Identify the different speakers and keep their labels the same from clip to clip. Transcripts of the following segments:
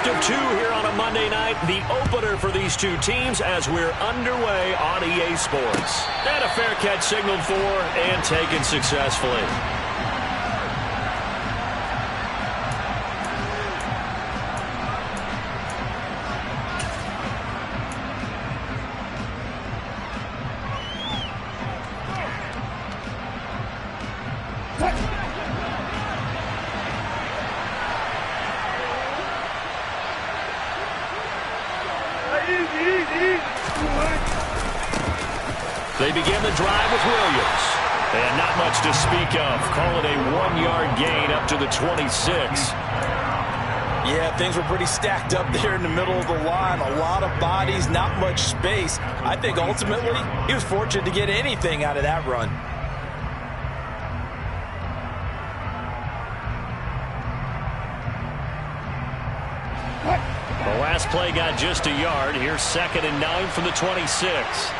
Speaker 1: First of two here on a Monday night, the opener for these two teams as we're underway on EA Sports. And a fair catch signaled for and taken successfully. They begin the drive with Williams. And not much to speak of. Call it a 1-yard gain up to the 26.
Speaker 2: Yeah, things were pretty stacked up there in the middle of the line. A lot of bodies, not much space. I think ultimately he was fortunate to get anything out of that run.
Speaker 1: The last play got just a yard. Here's 2nd and 9 from the 26.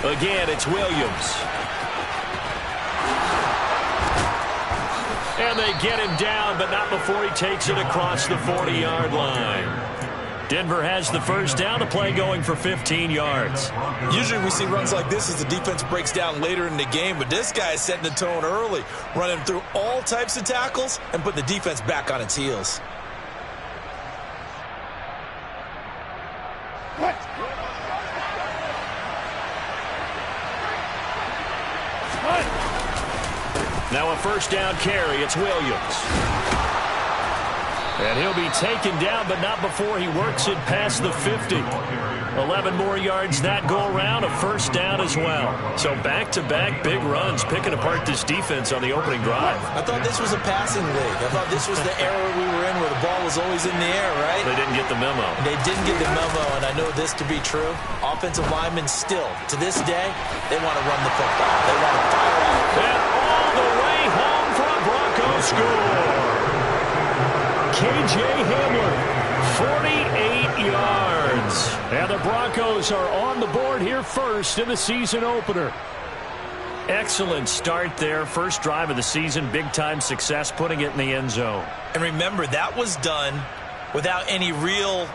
Speaker 1: Again, it's Williams. And they get him down, but not before he takes it across the 40-yard line. Denver has the first down, the play going for 15 yards.
Speaker 2: Usually we see runs like this as the defense breaks down later in the game, but this guy is setting the tone early, running through all types of tackles and putting the defense back on its heels. Now a first down carry. It's Williams. And he'll be taken down, but not before he works it past the 50. 11 more yards that go around, a first down as well. So back-to-back big runs, picking apart this defense on the opening drive. I thought this was a passing league. I thought this was the era we were in where the ball was always in the air, right?
Speaker 1: They didn't get the memo.
Speaker 2: They didn't get the memo, and I know this to be true. Offensive linemen still, to this day, they want to run the football. They want to fire out.
Speaker 1: And all the way home for a Broncos score. K.J. Hamler, 48 yards. And the Broncos are on the board here first in the season opener. Excellent start there. First drive of the season. Big-time success putting it in the end zone.
Speaker 2: And remember, that was done without any real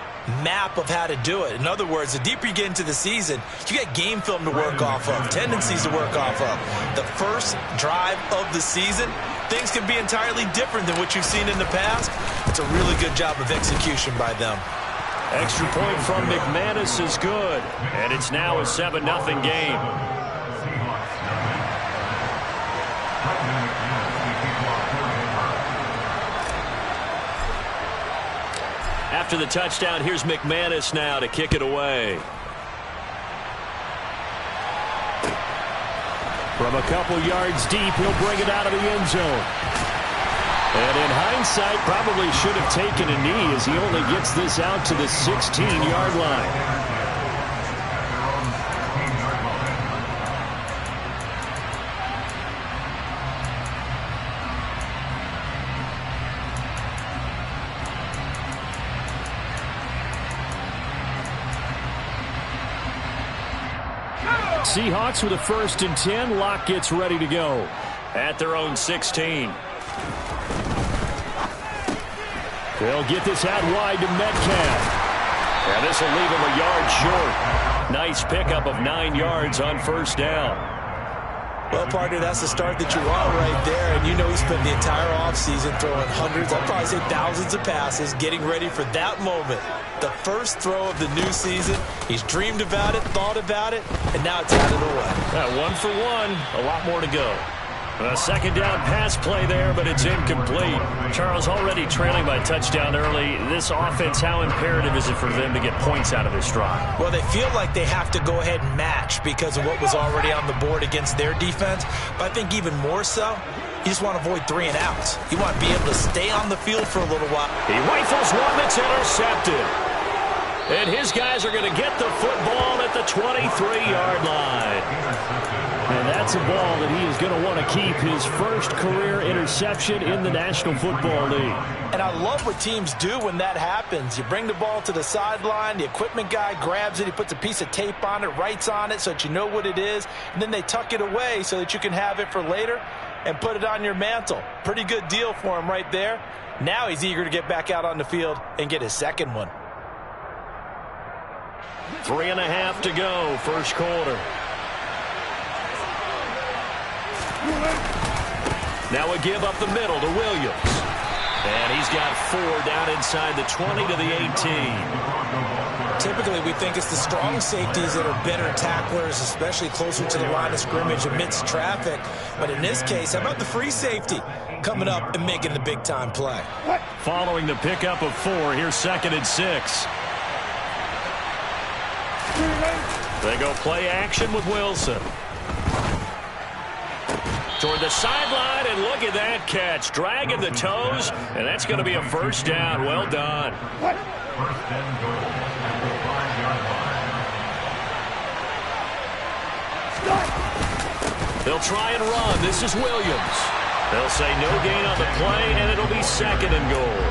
Speaker 2: map of how to do it. In other words, the deeper you get into the season, you got game film to work off of, tendencies to work off of. The first drive of the season, things can be entirely different than what you've seen in the past. It's a really good job of execution by them.
Speaker 1: Extra point from McManus is good. And it's now a 7-0 game. After the touchdown, here's McManus now to kick it away. From a couple yards deep, he'll bring it out of the end zone. And in hindsight, probably should have taken a knee as he only gets this out to the 16-yard line. Seahawks with a 1st and 10. Locke gets ready to go at their own 16. They'll get this out wide to Metcalf. And this will leave him a yard short. Nice pickup of 9 yards on first down.
Speaker 2: Well, partner, that's the start that you want right there. And you know he spent the entire offseason throwing hundreds, I'd probably say thousands of passes, getting ready for that moment. The first throw of the new season. He's dreamed about it, thought about it, and now it's out of the way.
Speaker 1: 1 for 1. A lot more to go. A second down pass play there, but it's incomplete. Charles already trailing by touchdown early. This offense, how imperative is it for them to get points out of this drive?
Speaker 2: Well, they feel like they have to go ahead and match because of what was already on the board against their defense. But I think even more so, you just want to avoid 3 and outs. You want to be able to stay on the field for a little while.
Speaker 1: He rifles one that's intercepted. And his guys are going to get the football at the 23-yard line. And that's a ball that he is going to want to keep, his first career interception in the National Football League.
Speaker 2: And I love what teams do when that happens. You bring the ball to the sideline, the equipment guy grabs it, he puts a piece of tape on it, writes on it so that you know what it is, and then they tuck it away so that you can have it for later and put it on your mantle. Pretty good deal for him right there. Now he's eager to get back out on the field and get his second one.
Speaker 1: 3.5 to go, first quarter. Now a give up the middle to Williams. And he's got 4 down inside the 20 to the 18.
Speaker 2: Typically, we think it's the strong safeties that are better tacklers, especially closer to the line of scrimmage amidst traffic. But in this case, how about the free safety coming up and making the big-time play?
Speaker 1: Following the pickup of 4, here's 2nd and 6. They go play action with Wilson. Toward the sideline, and look at that catch. Dragging the toes, and that's going to be a first down. Well done. They'll try and run. This is Williams. They'll say no gain on the play, and it'll be 2nd and goal.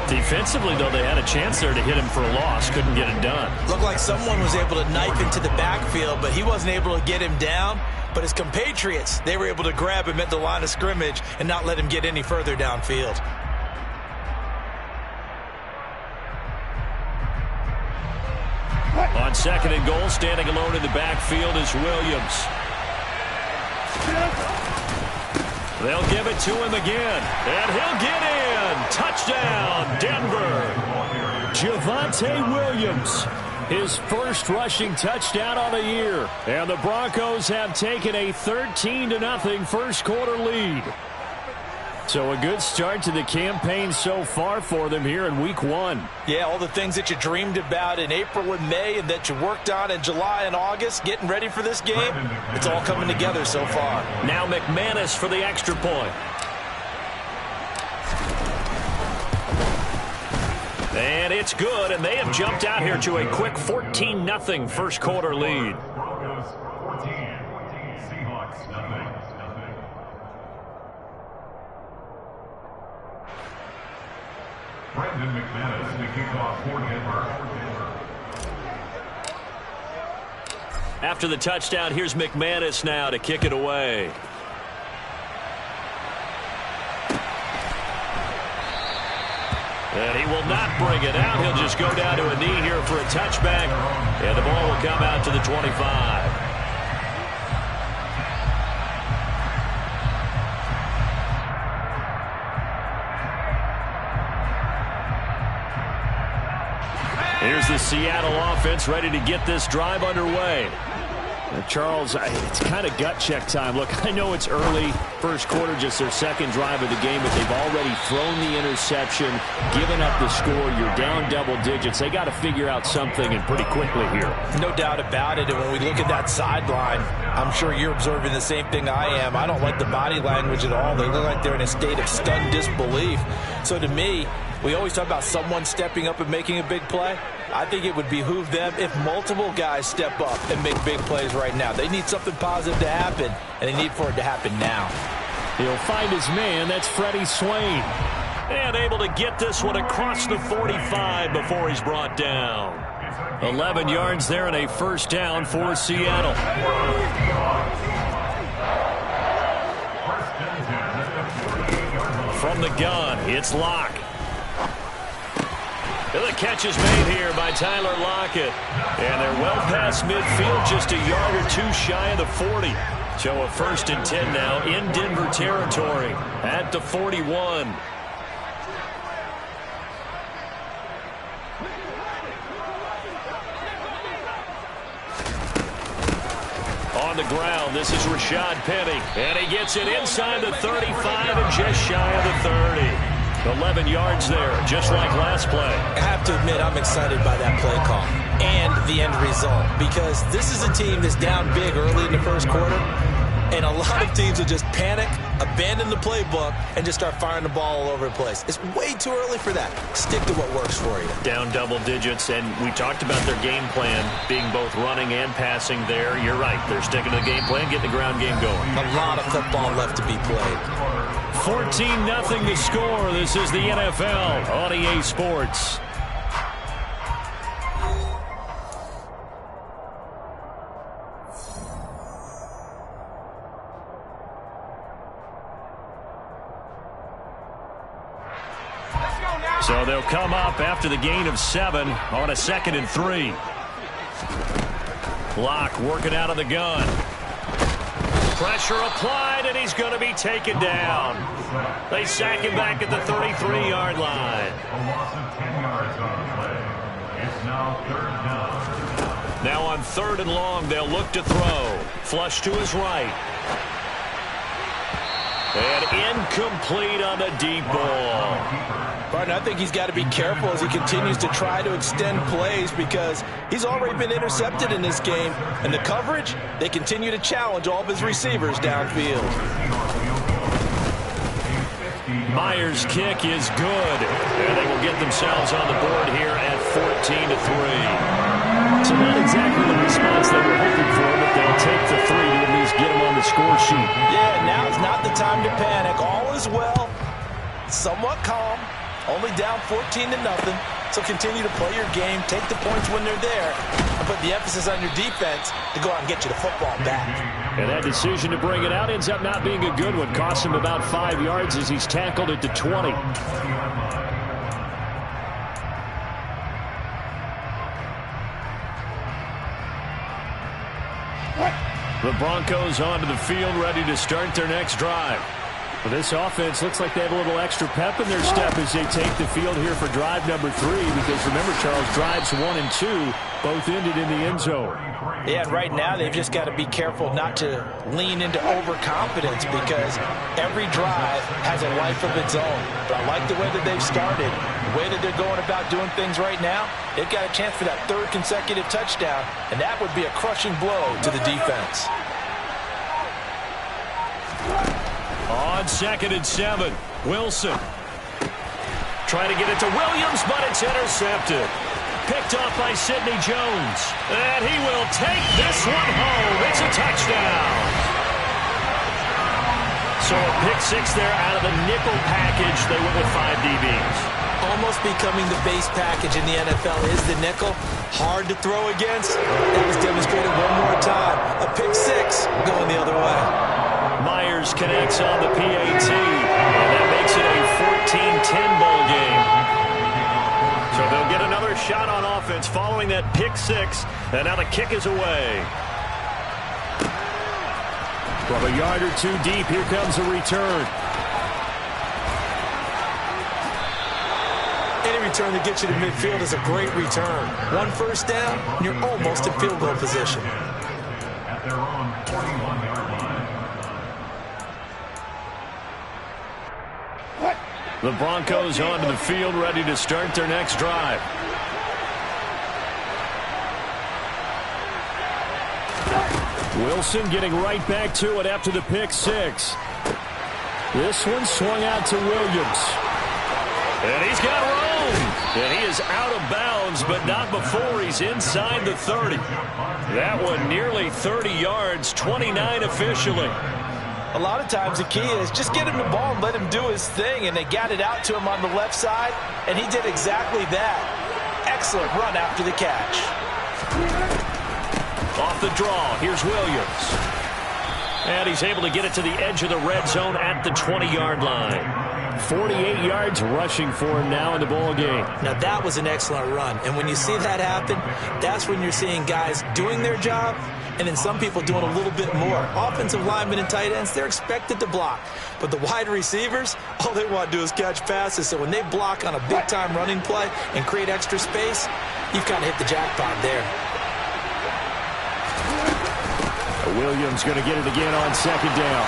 Speaker 1: Defensively, though, they had a chance there to hit him for a loss. Couldn't get it done.
Speaker 2: Looked like someone was able to knife into the backfield, but he wasn't able to get him down. But his compatriots, they were able to grab him at the line of scrimmage and not let him get any further downfield.
Speaker 1: On 2nd and goal, standing alone in the backfield is Williams. They'll give it to him again, and he'll get in. Touchdown, Denver. Javonte Williams, his first rushing touchdown on the year. And the Broncos have taken a 13-0 first quarter lead. So a good start to the campaign so far for them here in week 1.
Speaker 2: Yeah, all the things that you dreamed about in April and May and that you worked on in July and August, getting ready for this game, it's all coming together so far.
Speaker 1: Now McManus for the extra point. And it's good, and they have jumped out here to a quick 14-0 first quarter lead.
Speaker 3: McManus to kick off for Denver.
Speaker 1: After the touchdown, here's McManus now to kick it away. And he will not bring it out. He'll just go down to a knee here for a touchback. And the ball will come out to the 25. Here's the Seattle offense ready to get this drive underway. Charles, it's kind of gut check time. Look, I know it's early, first quarter, just their second drive of the game, but they've already thrown the interception, given up the score. You're down double digits. They got to figure out something, and pretty quickly here.
Speaker 2: No doubt about it. And when we look at that sideline, I'm sure you're observing the same thing I am. I don't like the body language at all. They look like they're in a state of stunned disbelief. So to me, we always talk about someone stepping up and making a big play. I think it would behoove them if multiple guys step up and make big plays right now. They need something positive to happen, and they need for it to happen now.
Speaker 1: He'll find his man. That's Freddie Swain. And able to get this one across the 45 before he's brought down. 11 yards there and a first down for Seattle. From the gun, it's Locke. The catch is made here by Tyler Lockett. And they're well past midfield, just a yard or two shy of the 40. So a 1st and 10 now in Denver territory at the 41. On the ground, this is Rashad Penny. And he gets it inside the 35 and just shy of the 30. 11 yards there, just like last play.
Speaker 2: I have to admit, I'm excited by that play call and the end result, because this is a team that's down big early in the first quarter, And a lot of teams will just panic, abandon the playbook, and just start firing the ball all over the place. It's way too early for that. Stick to what works for you.
Speaker 1: Down double digits, and we talked about their game plan being both running and passing there. You're right. They're sticking to the game plan, getting the ground game going.
Speaker 2: A lot of football left to be played.
Speaker 1: 14-0 the score. This is the NFL on EA Sports. So they'll come up after the gain of 7 on a 2nd and 3. Block working out of the gun. Pressure applied, and he's going to be taken down. They sack him back at the 33-yard line.
Speaker 3: A loss of 10 yards on the play. It's now 3rd down.
Speaker 1: Now on 3rd and long, they'll look to throw. Flush to his right. And incomplete on the deep ball.
Speaker 2: Barton, I think he's got to be careful as he continues to try to extend plays because he's already been intercepted in this game. And the coverage, they continue to challenge all of his receivers downfield.
Speaker 1: Myers' kick is good. And they will get themselves on the board here at 14-3. So not exactly the response they were hoping for, but they'll take the 3 to at least get them on the score sheet.
Speaker 2: Yeah, now is not the time to panic. All is well. Somewhat calm. Only down 14-0. So continue to play your game, take the points when they're there, and put the emphasis on your defense to go out and get you the football back.
Speaker 1: And that decision to bring it out ends up not being a good one. Costs him about 5 yards as he's tackled at the 20. The Broncos onto the field, ready to start their next drive. Well, this offense looks like they have a little extra pep in their step as they take the field here for drive number 3. Because remember, Charles, drives 1 and 2 both ended in the end zone.
Speaker 2: Yeah, right now they've just got to be careful not to lean into overconfidence because every drive has a life of its own. But I like the way that they've started, the way that they're going about doing things right now. They've got a chance for that 3rd consecutive touchdown, and that would be a crushing blow to the defense.
Speaker 1: On 2nd and 7, Wilson. Trying to get it to Williams, but it's intercepted. Picked off by Sidney Jones. And he will take this one home. It's a touchdown. So a pick 6 there out of the nickel package. They went with 5 DBs.
Speaker 2: Almost becoming the base package in the NFL is the nickel. Hard to throw against. That was demonstrated one more time. A pick 6 going the other way.
Speaker 1: Myers connects on the PAT, and that makes it a 14-10 ball game. So they'll get another shot on offense following that pick 6, and now the kick is away. From a yard or 2 deep, here comes a return.
Speaker 2: Any return that gets you to midfield is a great return. 1 first down, and you're almost in field goal position.
Speaker 3: At their own 41-yard line.
Speaker 1: The Broncos onto the field, ready to start their next drive. Wilson getting right back to it after the pick 6. This one swung out to Williams. And he's got room. And he is out of bounds, but not before he's inside the 30. That one nearly 30 yards, 29 officially.
Speaker 2: A lot of times the key is just get him the ball and let him do his thing, and they got it out to him on the left side, and he did exactly that. Excellent run after the catch.
Speaker 1: Off the draw, here's Williams. And he's able to get it to the edge of the red zone at the 20-yard line. 48 yards rushing for him now in the ball game.
Speaker 2: Now that was an excellent run, and when you see that happen, that's when you're seeing guys doing their job, and then some people doing a little bit more. Offensive linemen and tight ends, they're expected to block. But the wide receivers, all they want to do is catch passes. So when they block on a big-time running play and create extra space, you've kind of hit the jackpot there.
Speaker 1: Williams going to get it again on 2nd down.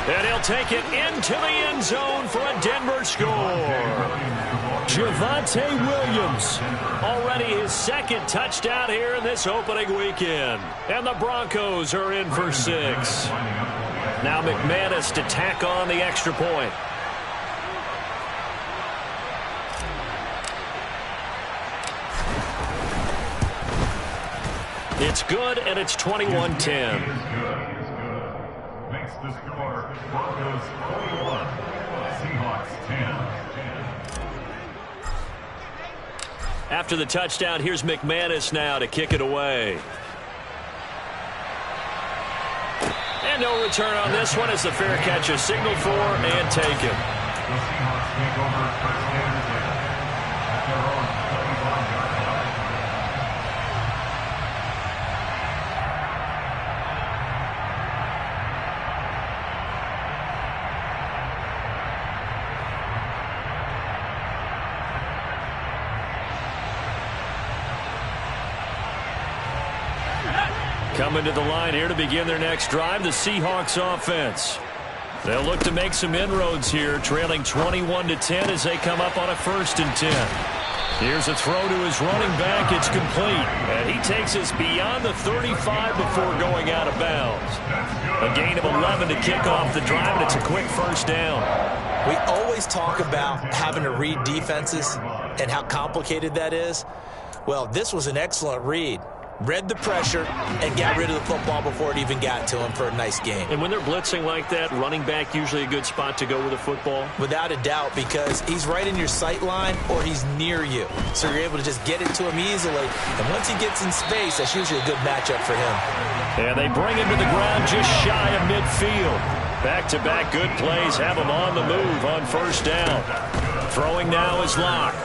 Speaker 1: And he'll take it into the end zone for a Denver score. Javonte Williams. Already his second touchdown here in this opening weekend. And the Broncos are in for 6. Now McManus to tack on the extra point. It's good, and it's 21-10.
Speaker 3: Makes the score Broncos 41, Seahawks 10.
Speaker 1: After the touchdown, here's McManus now to kick it away. And no return on this one as the fair catch is signaled for and taken.
Speaker 3: The Seahawks take over first down and 10 at their own 35-yard line.
Speaker 1: Coming to the line here to begin their next drive, the Seahawks offense. They'll look to make some inroads here, trailing 21-10 as they come up on a 1st and 10. Here's a throw to his running back. It's complete. And he takes us beyond the 35 before going out of bounds. A gain of 11 to kick off the drive, and it's a quick 1st down.
Speaker 2: We always talk about having to read defenses and how complicated that is. Well, this was an excellent read. Read the pressure and got rid of the football before it even got to him for a nice game.
Speaker 1: And when they're blitzing like that, running back usually a good spot to go with the football?
Speaker 2: Without a doubt, because he's right in your sight line or he's near you. So you're able to just get it to him easily. And once he gets in space, that's usually a good matchup for him.
Speaker 1: And they bring him to the ground just shy of midfield. Back-to-back good plays have him on the move on 1st down. Throwing now is Locke.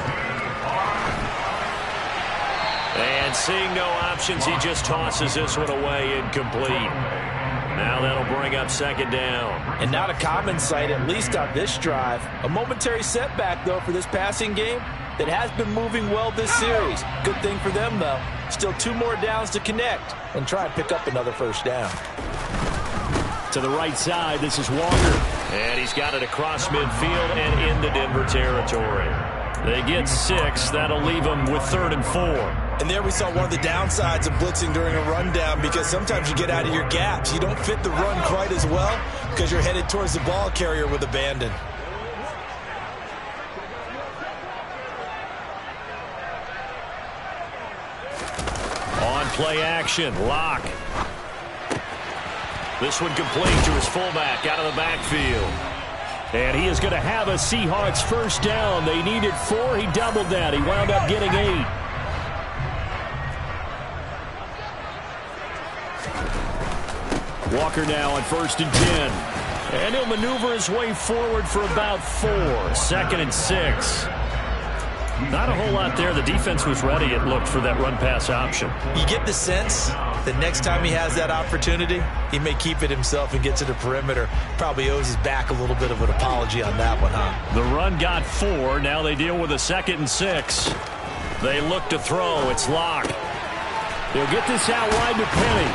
Speaker 1: And seeing no options, he just tosses this one away incomplete. Now that'll bring up 2nd down.
Speaker 2: And not a common sight, at least on this drive. A momentary setback, though, for this passing game that has been moving well this series. Good thing for them, though. Still 2 more downs to connect and try and pick up another 1st down.
Speaker 1: To the right side, this is Walker. And he's got it across midfield and into Denver territory. They get 6. That'll leave them with 3rd and 4.
Speaker 2: And there we saw one of the downsides of blitzing during a rundown, because sometimes you get out of your gaps. You don't fit the run quite as well because you're headed towards the ball carrier with abandon.
Speaker 1: On play action, Locke. This one complete to his fullback out of the backfield. And he is going to have a Seahawks 1st down. They needed 4. He doubled that. He wound up getting 8. Walker now on 1st and 10. And he'll maneuver his way forward for about 4. 2nd and 6. Not a whole lot there. The defense was ready, it looked, for that run-pass option.
Speaker 2: You get the sense that next time he has that opportunity, he may keep it himself and get to the perimeter. Probably owes his back a little bit of an apology on that one, huh?
Speaker 1: The run got 4. Now they deal with a 2nd and 6. They look to throw. It's Locke. They'll get this out wide to Penny.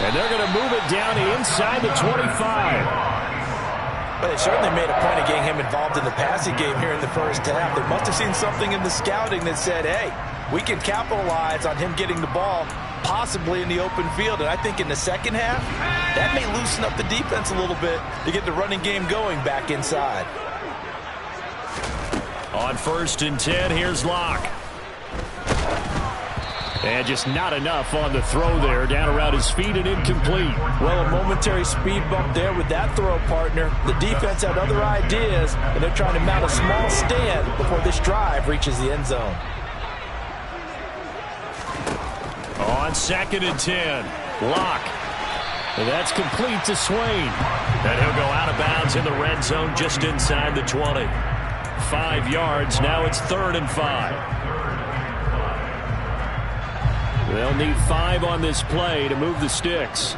Speaker 1: And they're going to move it down to inside the 25.
Speaker 2: But they certainly made a point of getting him involved in the passing game here in the 1st half. They must have seen something in the scouting that said, hey, we can capitalize on him getting the ball possibly in the open field. And I think in the 2nd half, that may loosen up the defense a little bit to get the running game going back inside.
Speaker 1: On 1st and 10, here's Locke. And just not enough on the throw there. Down around his feet and incomplete.
Speaker 2: Well, a momentary speed bump there with that throw, partner. The defense had other ideas, and they're trying to mount a small stand before this drive reaches the end zone.
Speaker 1: On 2nd and 10, Locke. And that's complete to Swain. And he'll go out of bounds in the red zone just inside the 20. 5 yards. Now it's 3rd and 5. They'll need 5 on this play to move the sticks.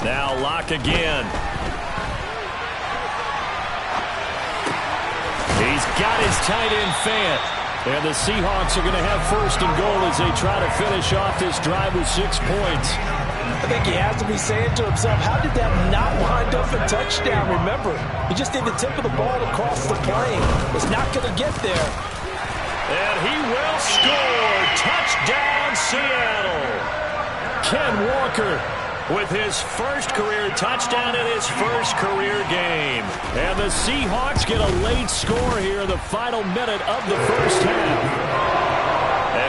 Speaker 1: Now Locke again. He's got his tight end Fant. And the Seahawks are going to have 1st and goal as they try to finish off this drive with 6 points.
Speaker 2: I think he has to be saying to himself, how did that not wind up a touchdown? Remember, he just did the tip of the ball across the plane. It's not going to get there.
Speaker 1: And he will score. Touchdown, Seattle. Ken Walker with his first career touchdown in his first career game. And the Seahawks get a late score here in the final minute of the first half.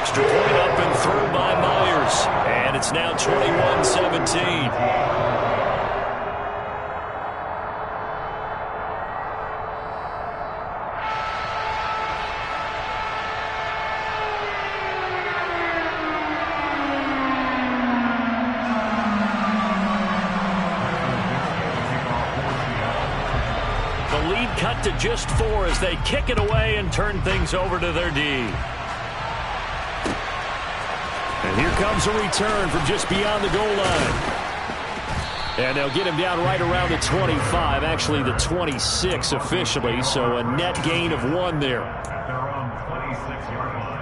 Speaker 1: Extra point up and through by Myers. And it's now 21-17. The lead cut to just 4 as they kick it away and turn things over to their D. And here comes a return from just beyond the goal line. And they'll get him down right around the 25, actually the 26 officially, so a net gain of 1 there.
Speaker 3: At their own 26-yard line.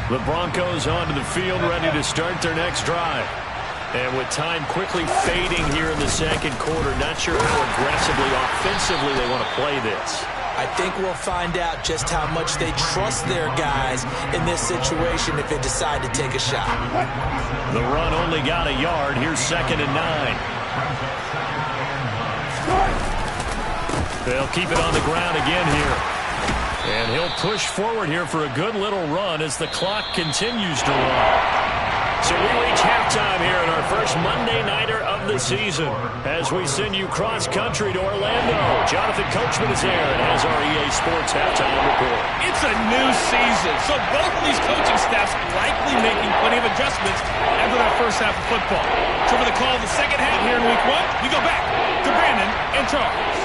Speaker 1: The Broncos onto the field, ready to start their next drive. And with time quickly fading here in the second quarter, not sure how aggressively, offensively they want to play this.
Speaker 2: I think we'll find out just how much they trust their guys in this situation if they decide to take a shot.
Speaker 1: The run only got a yard. Here's 2nd and 9. They'll keep it on the ground again here. And he'll push forward here for a good little run as the clock continues to run. So we reach halftime here in our first Monday Nighter of the season as we send you cross-country to Orlando. Jonathan Coachman is here and has our EA Sports halftime report.
Speaker 4: It's a new season, so both of these coaching staffs likely making plenty of adjustments after that first half of football. So for the call of the second half here in Week 1, we go back to Brandon and Charles.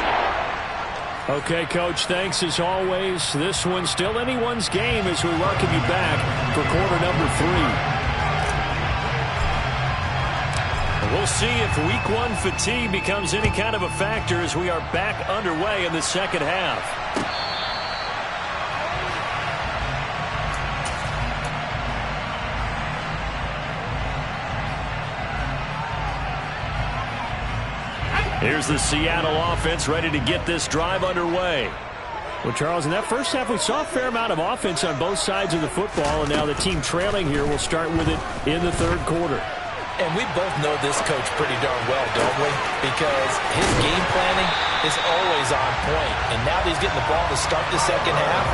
Speaker 1: Okay, Coach, thanks as always. This one's still anyone's game as we welcome you back for quarter number 3. We'll see if Week 1 fatigue becomes any kind of a factor as we are back underway in the second half. Here's the Seattle offense ready to get this drive underway. Well, Charles, in that first half, we saw a fair amount of offense on both sides of the football, and now the team trailing here will start with it in the third quarter.
Speaker 2: And we both know this coach pretty darn well, don't we? Because his game planning is always on point. And now that he's getting the ball to start the second half,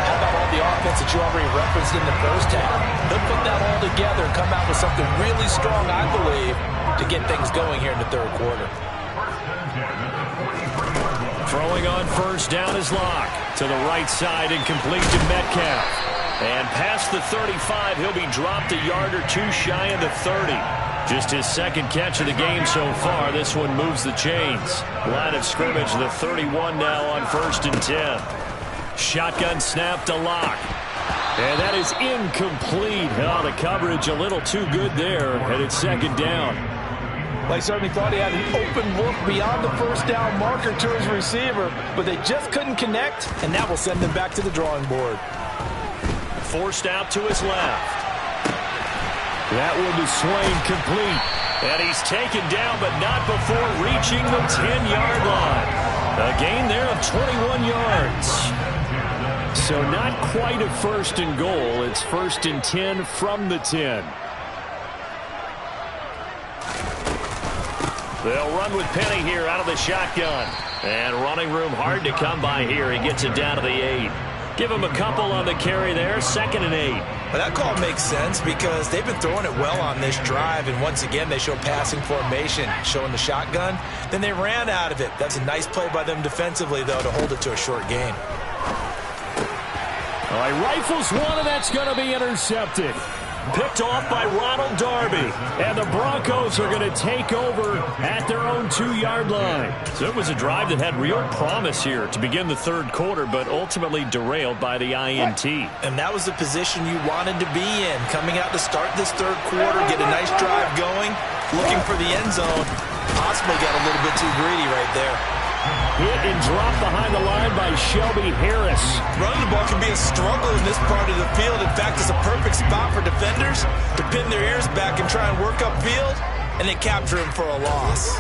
Speaker 2: how about all the offense that you already referenced in the first half? He'll put that all together and come out with something really strong, I believe, to get things going here in the third quarter.
Speaker 1: Throwing on first down is Locke. To the right side and complete to Metcalf. And past the 35, he'll be dropped a yard or 2 shy of the 30. Just his second catch of the game so far. This one moves the chains. Line of scrimmage, the 31 now on 1st and 10. Shotgun snap to Locke. And that is incomplete. Oh, the coverage a little too good there, and it's 2nd down.
Speaker 2: They certainly thought he had an open look beyond the first down marker to his receiver, but they just couldn't connect, and that will send them back to the drawing board.
Speaker 1: Forced out to his left. That one to Swain complete. And he's taken down, but not before reaching the 10-yard line. A gain there of 21 yards. So not quite a 1st and goal. It's 1st and 10 from the 10. They'll run with Penny here out of the shotgun. And running room hard to come by here. He gets it down to the 8. Give him a couple on the carry there. 2nd and 8.
Speaker 2: Well, that call makes sense because they've been throwing it well on this drive, and once again they show passing formation, showing the shotgun. Then they ran out of it. That's a nice play by them defensively, though, to hold it to a short gain.
Speaker 1: All right, rifles one, and that's going to be intercepted. Picked off by Ronald Darby. And the Broncos are going to take over at their own 2-yard line. So it was a drive that had real promise here to begin the third quarter, but ultimately derailed by the INT.
Speaker 2: And that was the position you wanted to be in. Coming out to start this third quarter, get a nice drive going, looking for the end zone. possibly got a little bit too greedy right there.
Speaker 1: Hit and drop behind the line by Shelby Harris.
Speaker 2: Running the ball can be a struggle in this part of the field. In fact, it's a perfect spot for defenders to pin their ears back and try and work upfield, and they capture him for a loss.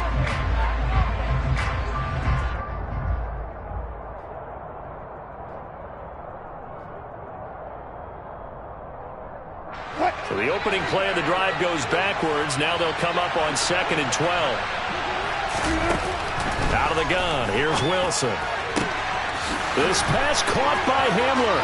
Speaker 1: So the opening play of the drive goes backwards. Now they'll come up on 2nd and 12. Out of the gun, here's Wilson. This pass caught by Hamler.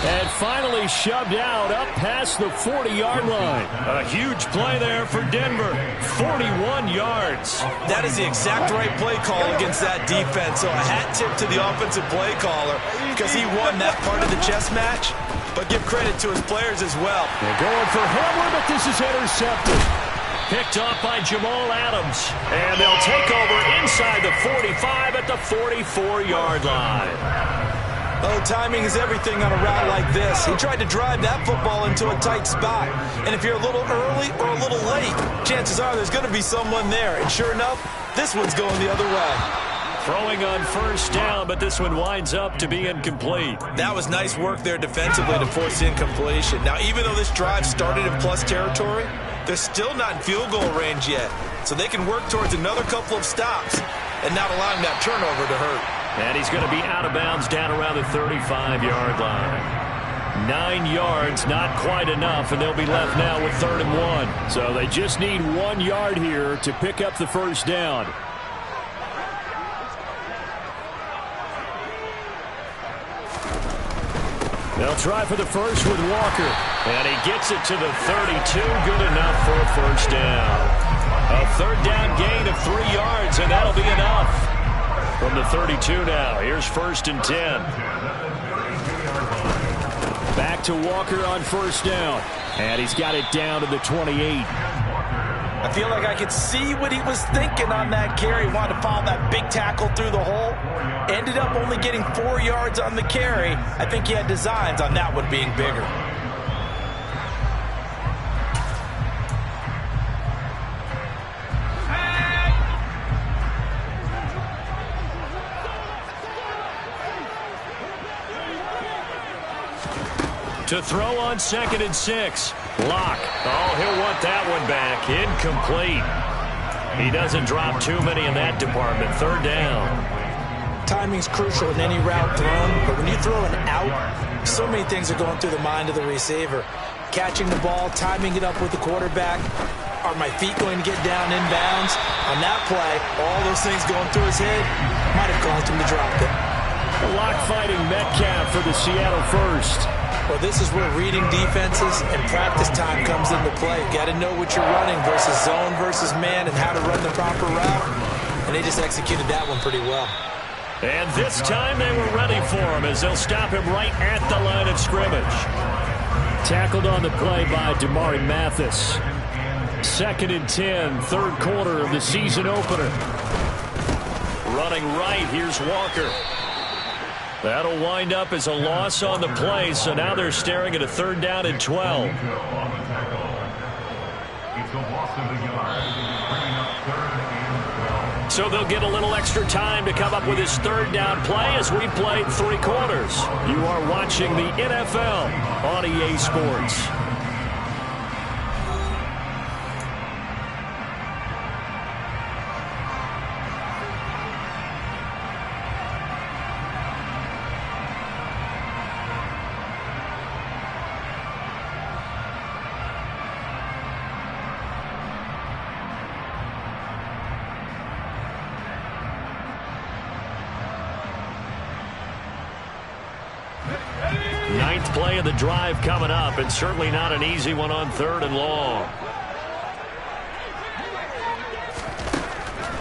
Speaker 1: And finally shoved out up past the 40-yard line. A huge play there for Denver. 41 yards.
Speaker 2: That is the exact right play call against that defense. So a hat tip to the offensive play caller because he won that part of the chess match. But give credit to his players as well.
Speaker 1: They're going for Hamler, but this is intercepted. Picked off by Jamal Adams. And they'll take over inside the 45 at the 44-yard line.
Speaker 2: Oh, timing is everything on a route like this. He tried to drive that football into a tight spot. And if you're a little early or a little late, chances are there's going to be someone there. And sure enough, this one's going the other way.
Speaker 1: Throwing on first down, but this one winds up to be incomplete.
Speaker 2: That was nice work there defensively to force incompletion. Now, even though this drive started in plus territory, they're still not in field goal range yet. So they can work towards another couple of stops and not allowing that turnover to hurt.
Speaker 1: And he's going to be out of bounds down around the 35-yard line. 9 yards, not quite enough, and they'll be left now with 3rd and 1. So they just need 1 yard here to pick up the first down. They'll try for the first with Walker. And he gets it to the 32. Good enough for a first down. A 3rd down gain of 3 yards, and that'll be enough. From the 32 now, here's 1st and 10. Back to Walker on first down. And he's got it down to the 28.
Speaker 2: I feel like I could see what he was thinking on that carry. Wanted to follow that big tackle through the hole. Ended up only getting 4 yards on the carry. I think he had designs on that one being bigger.
Speaker 1: To throw on 2nd and 6. Lock. Oh, he'll want that one back. Incomplete. He doesn't drop too many in that department. 3rd down.
Speaker 2: Timing's crucial in any route thrown, but when you throw an out, so many things are going through the mind of the receiver. Catching the ball, timing it up with the quarterback. Are my feet going to get down inbounds? On that play, all those things going through his head might have caused him to drop it.
Speaker 1: A lock fighting Metcalf for the Seattle first.
Speaker 2: Well, this is where reading defenses and practice time comes into play. Got to know what you're running versus zone versus man and how to run the proper route. And they just executed that one pretty well.
Speaker 1: And this time they were ready for him as they'll stop him right at the line of scrimmage. Tackled on the play by Damari Mathis. 2nd and 10, 3rd quarter of the season opener. Running right, here's Walker. That'll wind up as a loss on the play, so now they're staring at a 3rd down and 12. So they'll get a little extra time to come up with his 3rd down play as we played 3 quarters. You are watching the NFL on EA Sports. Ninth play of the drive coming up, and certainly not an easy one on 3rd and long.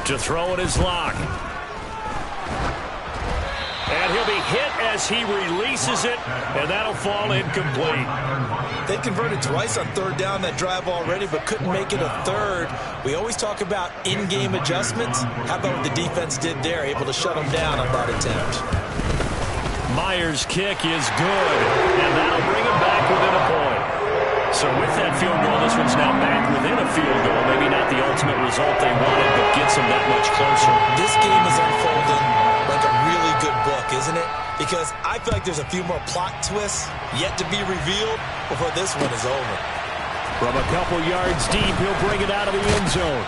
Speaker 1: To throw it is Lock. And he'll be hit as he releases it, and that'll fall incomplete.
Speaker 2: They converted twice on 3rd down that drive already, but couldn't make it a 3rd. We always talk about in-game adjustments. How about what the defense did there, able to shut them down on that attempt?
Speaker 1: Myers' kick is good, and that'll bring him back within a point. So with that field goal, this one's now back within a field goal. Maybe not the ultimate result they wanted, but gets them that much closer.
Speaker 2: This game is unfolding like a really good book, isn't it? Because I feel like there's a few more plot twists yet to be revealed before this one is over.
Speaker 1: From a couple yards deep, he'll bring it out of the end zone.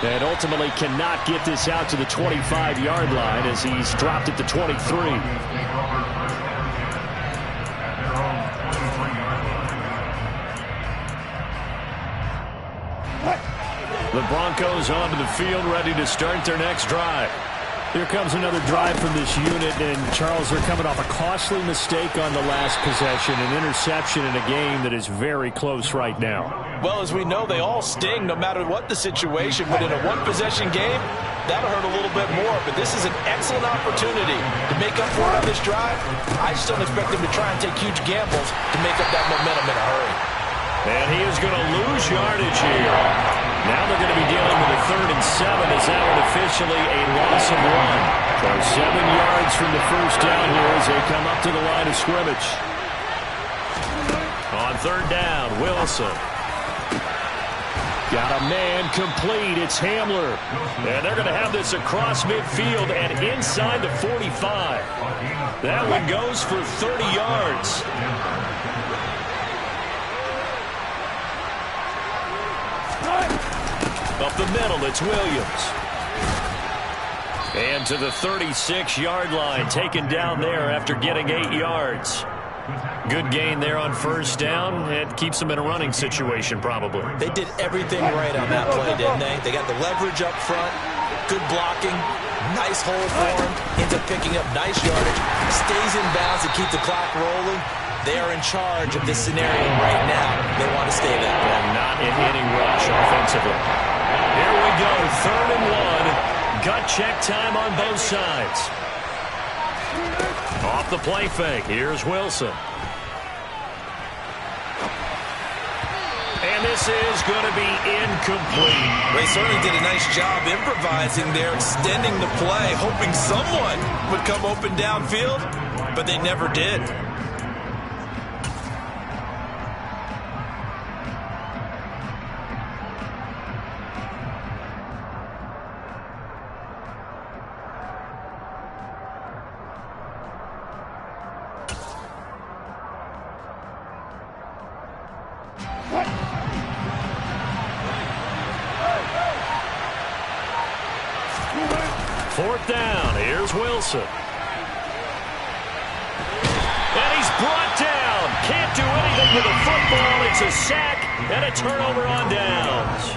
Speaker 1: And ultimately cannot get this out to the 25-yard line as he's dropped it to 23. The Broncos onto the field, ready to start their next drive. Here comes another drive from this unit, and Charles, they're coming off a costly mistake on the last possession, an interception in a game that is very close right now.
Speaker 2: Well, as we know, they all sting no matter what the situation, but in a one-possession game, that'll hurt a little bit more, but this is an excellent opportunity to make up for it on this drive. I just don't expect them to try and take huge gambles to make up that momentum in a hurry.
Speaker 1: And he is going to lose yardage here. Now they're going to be dealing with a 3rd and 7 as that one officially a loss of 1. So 7 yards from the first down here as they come up to the line of scrimmage. On 3rd down, Wilson. Got a man complete. It's Hamler. And they're going to have this across midfield and inside the 45. That one goes for 30 yards. Up the middle, it's Williams. And to the 36-yard line, taken down there after getting 8 yards. Good gain there on first down. It keeps them in a running situation, probably.
Speaker 2: They did everything right on that play, didn't they? They got the leverage up front, good blocking, nice hole for him, ends up picking up nice yardage, stays in bounds to keep the clock rolling. They are in charge of this scenario right now. They want to stay that way.
Speaker 1: And not in any rush offensively. Here we go, 3rd and 1. Gut check time on both sides. Off the play fake, here's Wilson. And this is going to be incomplete.
Speaker 2: They certainly did a nice job improvising there, extending the play, hoping someone would come open downfield, but they never did.
Speaker 1: Fourth down, here's Wilson. And he's brought down. Can't do anything with the football. It's a sack and a turnover on downs.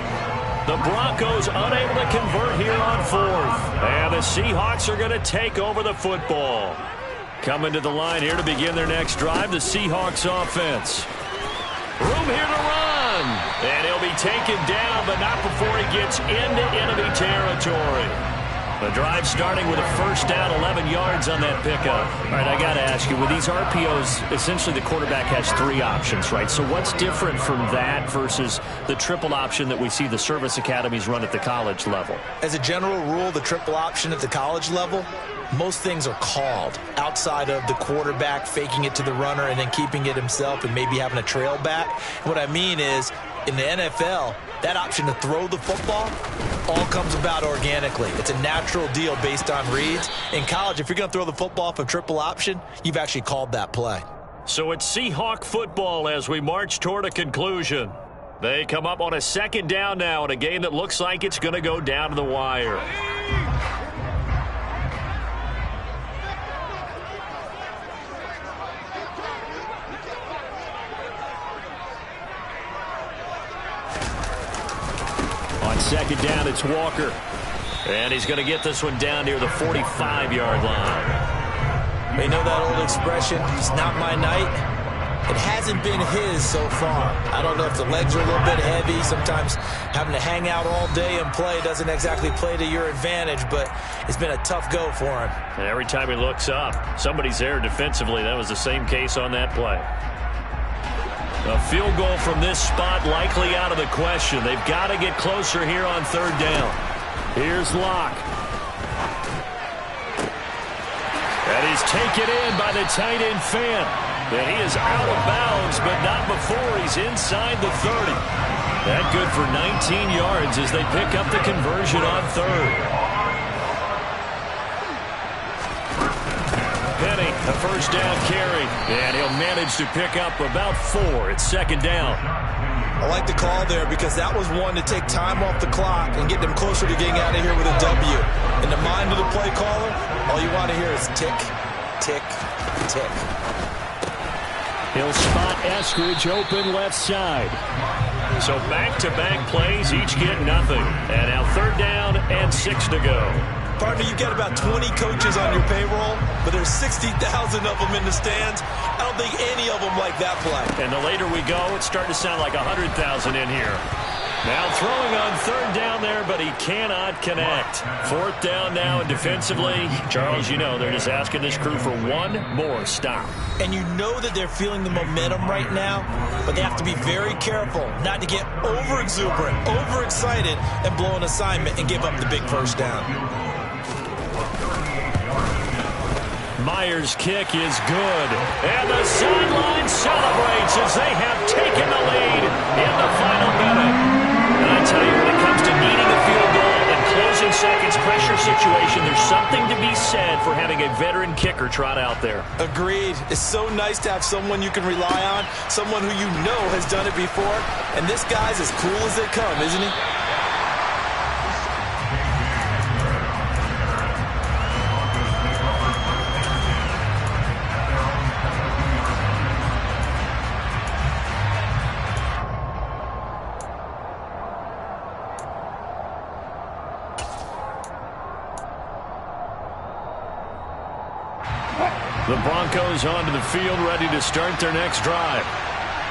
Speaker 1: The Broncos unable to convert here on 4th. And the Seahawks are going to take over the football. Coming to the line here to begin their next drive, the Seahawks offense. Room here to run. And he'll be taken down, but not before he gets into enemy territory. The drive starting with a first down, 11 yards on that pickup. All right, I got to ask you, with these RPOs, essentially the quarterback has 3 options, right? So what's different from that versus the triple option that we see the service academies run at the college level?
Speaker 2: As a general rule, the triple option at the college level, most things are called outside of the quarterback faking it to the runner and then keeping it himself and maybe having a trail back. What I mean is, in the NFL, that option to throw the football all comes about organically. It's a natural deal based on reads. In college, if you're going to throw the football off a triple option, you've actually called that play.
Speaker 1: So it's Seahawk football as we march toward a conclusion. They come up on a 2nd down now in a game that looks like it's going to go down to the wire. On 2nd down, it's Walker. And he's going to get this one down near the 45-yard line.
Speaker 2: You know that old expression, it's not my night? It hasn't been his so far. I don't know if the legs are a little bit heavy. Sometimes having to hang out all day and play doesn't exactly play to your advantage, but it's been a tough go for him.
Speaker 1: And every time he looks up, somebody's there defensively. That was the same case on that play. A field goal from this spot likely out of the question. They've got to get closer here on 3rd down. Here's Locke. And he's taken in by the tight end Fant. And he is out of bounds but not before he's inside the 30. That good for 19 yards as they pick up the conversion on third. Penny, a first down carry, and he'll manage to pick up about 4 at second down.
Speaker 2: I like the call there because that was one to take time off the clock and get them closer to getting out of here with a W. In the mind of the play caller, all you want to hear is tick, tick, tick.
Speaker 1: He'll spot Eskridge open left side. So back-to-back plays, each get nothing. And now third down and 6 to go.
Speaker 2: Partner, you've got about 20 coaches on your payroll, but there's 60,000 of them in the stands. I don't think any of them like that play.
Speaker 1: And the later we go, it's starting to sound like 100,000 in here. Now throwing on third down there, but he cannot connect. Fourth down now, and defensively, Charles, you know, they're just asking this crew for one more stop.
Speaker 2: And you know that they're feeling the momentum right now, but they have to be very careful not to get over-exuberant, over-excited, and blow an assignment and give up the big first down.
Speaker 1: Myers' kick is good. And the sideline celebrates as they have taken the lead in the final minute. And I tell you, when it comes to needing a field goal and closing seconds pressure situation, there's something to be said for having a veteran kicker trot out there.
Speaker 2: Agreed. It's so nice to have someone you can rely on, someone who you know has done it before. And this guy's as cool as they come, isn't he?
Speaker 1: The Broncos onto the field, ready to start their next drive.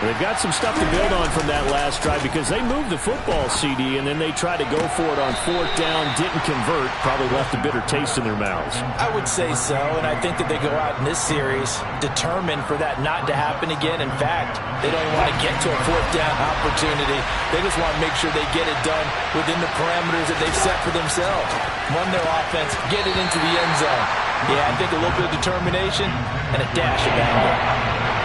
Speaker 1: They've got some stuff to build on from that last drive because they moved the football, CD, and then they tried to go for it on fourth down, didn't convert, probably left a bitter taste in their mouths.
Speaker 2: I would say so, and I think that they go out in this series determined for that not to happen again. In fact, they don't even want to get to a fourth down opportunity. They just want to make sure they get it done within the parameters that they've set for themselves. Run their offense, get it into the end zone. Yeah, I think a little bit of determination and a dash of anger.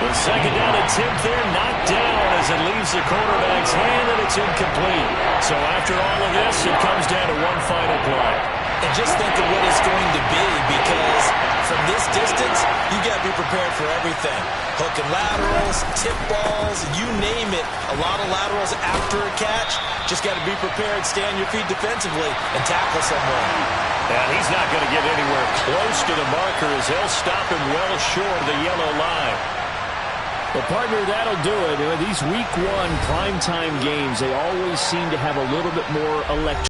Speaker 1: The second down attempt there knocked down as it leaves the quarterback's hand, and it's incomplete. So after all of this, it comes down to one final play.
Speaker 2: And just think of what it's going to be, because from this distance, you got to be prepared for everything. Hook and laterals, tip balls, you name it. A lot of laterals after a catch. Just got to be prepared, stay on your feet defensively, and tackle someone.
Speaker 1: And he's not going to get anywhere close to the marker as they'll stop him well short of the yellow line.
Speaker 5: Well, partner, that'll do it. These week one primetime games, they always seem to have a little bit more electricity.